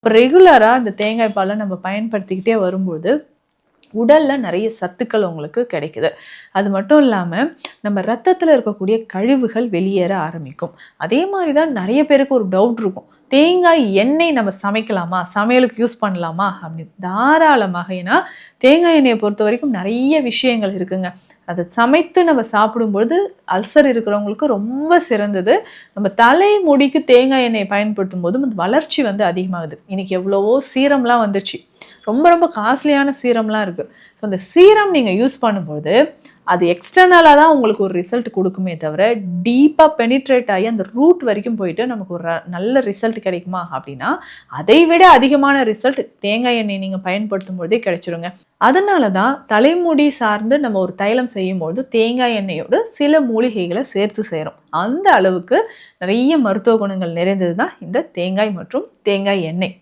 இப்போ ரெகுலரா இந்த தேங்காய் பாலை நம்ம பயன்படுத்திக்கிட்டே வரும்போது உடல்ல நிறைய சத்துக்கள் உங்களுக்கு கிடைக்குது. அது மட்டும் இல்லாம நம்ம ரத்தத்துல இருக்கக்கூடிய கழிவுகள் வெளியேற ஆரம்பிக்கும். அதே மாதிரி தான் நிறைய பேருக்கு ஒரு டவுட் இருக்கும். தேங்காய் எண்ணெய் நம்ம சமைக்கலாமா? சமையலுக்கு யூஸ் பண்ணலாமா? அப்படின்னு தாராளமாக. ஏன்னா தேங்காய் எண்ணெயை பொறுத்த வரைக்கும் நிறைய விஷயங்கள் இருக்குங்க. அதை சமைத்து நம்ம சாப்பிடும்பொழுது அல்சர் இருக்கிறவங்களுக்கு ரொம்ப சிறந்தது. நம்ம தலைமுடிக்கு தேங்காய் எண்ணெயை பயன்படுத்தும் போது வளர்ச்சி அதிகமாகுது. இன்னைக்கு எவ்வளவோ சீரம்லாம் வந்துச்சு. ரொம்ப ரொம்ப காஸ்ட்லியான சீரம்லாம் இருக்கு. ஸோ அந்த சீரம் நீங்க யூஸ் பண்ணும்போது அது எக்ஸ்டர்னலா தான் உங்களுக்கு ஒரு ரிசல்ட் கொடுக்குமே தவிர டீப்பா பெனிட்ரேட் ஆகி அந்த ரூட் வரைக்கும் போயிட்டு நமக்கு ஒரு நல்ல ரிசல்ட் கிடைக்குமா அப்படின்னா அதை விட அதிகமான ரிசல்ட் தேங்காய் எண்ணெய் நீங்க பயன்படுத்தும் போதே கிடைச்சிருங்க. அதனால தான் தலைமுடி சார்ந்து நம்ம ஒரு தைலம் செய்யும்போது தேங்காய் எண்ணெயோடு சில மூலிகைகளை சேர்த்து செய்கிறோம். அந்த அளவுக்கு நிறைய மருத்துவ குணங்கள் நிறைந்தது தான் இந்த தேங்காய் மற்றும் தேங்காய் எண்ணெய்.